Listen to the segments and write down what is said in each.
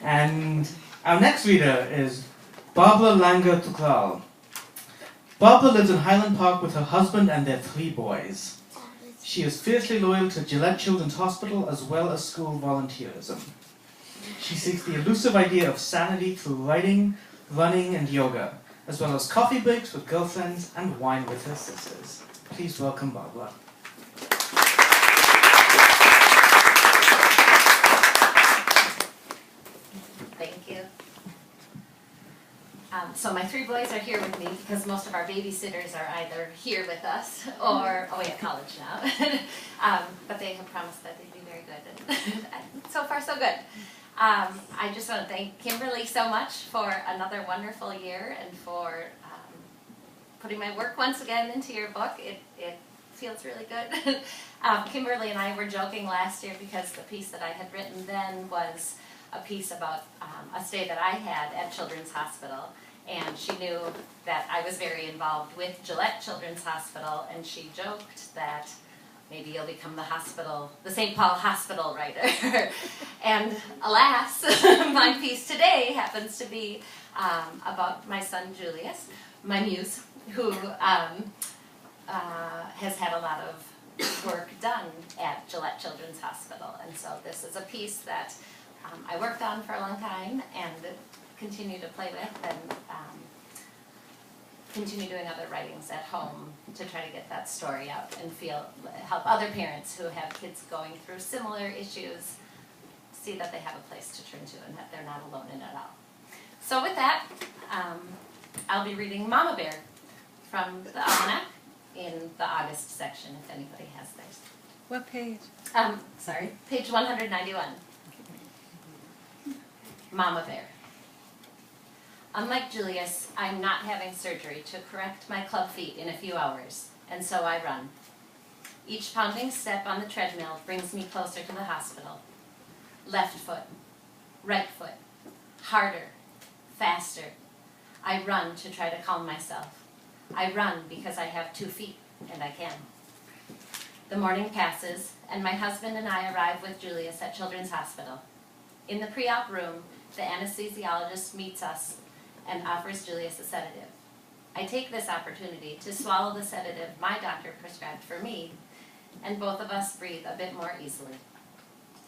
And our next reader is Barbara Langer Thukral. Barbara lives in Highland Park with her husband and their 3 boys. She is fiercely loyal to Gillette Children's Hospital as well as school volunteerism. She seeks the elusive idea of sanity through writing, running, and yoga, as well as coffee breaks with girlfriends and wine with her sisters. Please welcome Barbara. Thank you. So my 3 boys are here with me because most of our babysitters are either here with us or away at college now. But they have promised that they'd be very good. And so far, so good. I just want to thank Kimberly so much for another wonderful year and for putting my work once again into your book. It feels really good. Kimberly and I were joking last year because the piece that I had written then was a piece about a stay that I had at Children's Hospital, and she knew that I was very involved with Gillette Children's Hospital, and she joked that maybe you'll become the St. Paul Hospital writer. And alas, my piece today happens to be about my son Julius, my muse, who has had a lot of work done at Gillette Children's Hospital. And so this is a piece that I worked on for a long time and continue to play with, and continue doing other writings at home to try to get that story out and help other parents who have kids going through similar issues see that they have a place to turn to and that they're not alone in it all. So with that, I'll be reading Mama Bear from the Almanac in the August section, if anybody has theirs. What page? Sorry, page 191. Mama Bear. Unlike Julius, I'm not having surgery to correct my club feet in a few hours, and so I run. Each pounding step on the treadmill brings me closer to the hospital. Left foot, right foot, harder, faster. I run to try to calm myself. I run because I have 2 feet, and I can. The morning passes, and my husband and I arrive with Julius at Children's Hospital. In the pre-op room, the anesthesiologist meets us and offers Julius a sedative. I take this opportunity to swallow the sedative my doctor prescribed for me, and both of us breathe a bit more easily.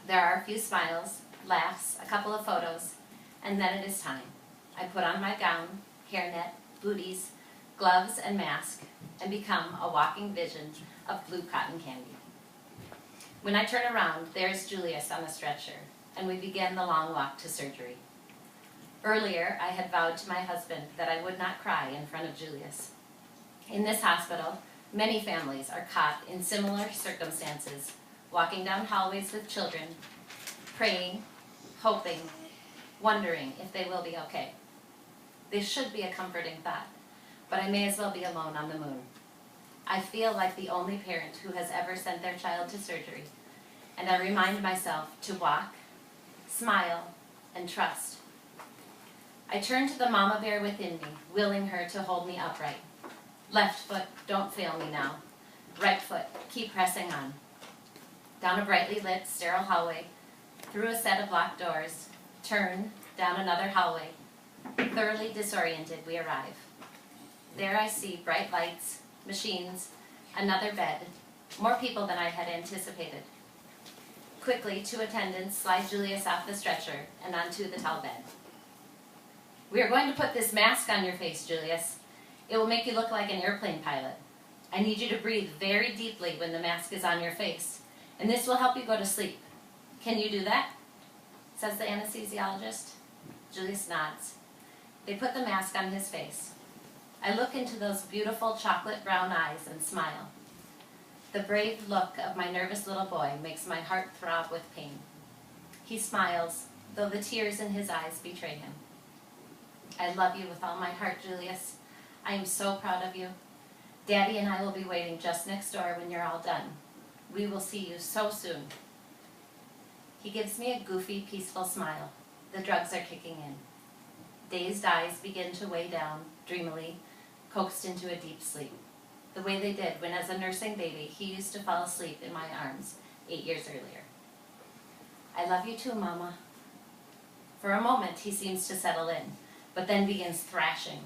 There are a few smiles, laughs, a couple of photos, and then it is time. I put on my gown, hairnet, booties, gloves, and mask, and become a walking vision of blue cotton candy. When I turn around, there's Julius on a stretcher, and we begin the long walk to surgery. Earlier, I had vowed to my husband that I would not cry in front of Julius. In this hospital, many families are caught in similar circumstances, walking down hallways with children, praying, hoping, wondering if they will be okay. This should be a comforting thought, but I may as well be alone on the moon. I feel like the only parent who has ever sent their child to surgery, and I remind myself to walk, smile, and trust. I turn to the mama bear within me, willing her to hold me upright. Left foot, don't fail me now. Right foot, keep pressing on. Down a brightly lit, sterile hallway, through a set of locked doors, turn, down another hallway. Thoroughly disoriented, we arrive. There I see bright lights, machines, another bed, more people than I had anticipated. Quickly, 2 attendants slide Julius off the stretcher and onto the tall bed. We are going to put this mask on your face, Julius. It will make you look like an airplane pilot. I need you to breathe very deeply when the mask is on your face, and this will help you go to sleep. Can you do that? Says the anesthesiologist. Julius nods. They put the mask on his face. I look into those beautiful chocolate brown eyes and smile. The brave look of my nervous little boy makes my heart throb with pain. He smiles, though the tears in his eyes betray him. I love you with all my heart, Julius. I am so proud of you. Daddy and I will be waiting just next door when you're all done. We will see you so soon. He gives me a goofy, peaceful smile. The drugs are kicking in. Dazed eyes begin to weigh down, dreamily, coaxed into a deep sleep. The way they did when, as a nursing baby, he used to fall asleep in my arms 8 years earlier. I love you too, Mama. For a moment, he seems to settle in, but then begins thrashing.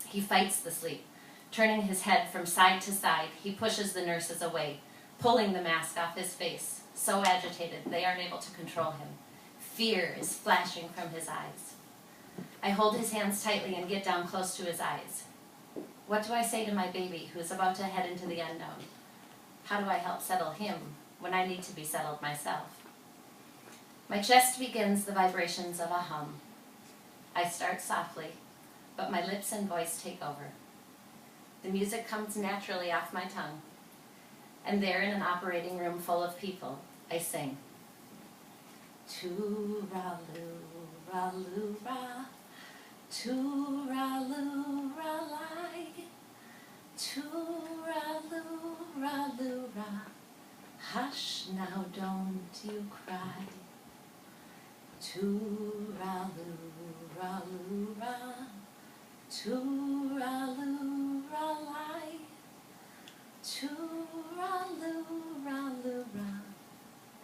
He fights the sleep. Turning his head from side to side, he pushes the nurses away, pulling the mask off his face, so agitated they aren't able to control him. Fear is flashing from his eyes. I hold his hands tightly and get down close to his eyes. What do I say to my baby who is about to head into the unknown? How do I help settle him when I need to be settled myself? My chest begins the vibrations of a hum. I start softly, but my lips and voice take over. The music comes naturally off my tongue, and there in an operating room full of people, I sing. Tooraloo-ra-loo-ra, tooraloo-ra-lie, tooraloo-ra-loo-ra. Hush now, don't you cry. Tooraloo-ra-loo-ra, tooraloo-ra-lie, tooraloo-ra-loo-ra.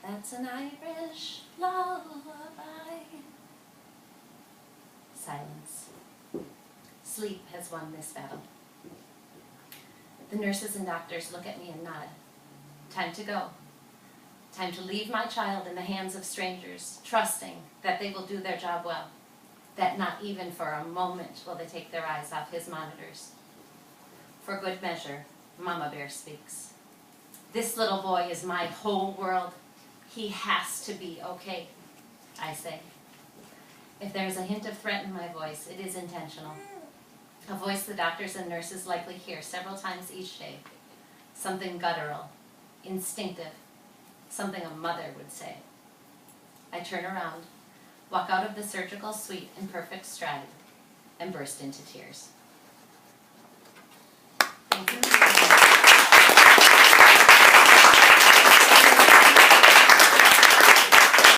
That's an Irish lullaby. Silence. Sleep has won this battle. The nurses and doctors look at me and nod. Time to go. Time to leave my child in the hands of strangers, trusting that they will do their job well, that not even for a moment will they take their eyes off his monitors. For good measure, Mama Bear speaks. This little boy is my whole world. He has to be okay, I say. If there is a hint of threat in my voice, it is intentional. A voice the doctors and nurses likely hear several times each day. Something guttural, instinctive, something a mother would say. I turn around, walk out of the surgical suite in perfect stride, and burst into tears.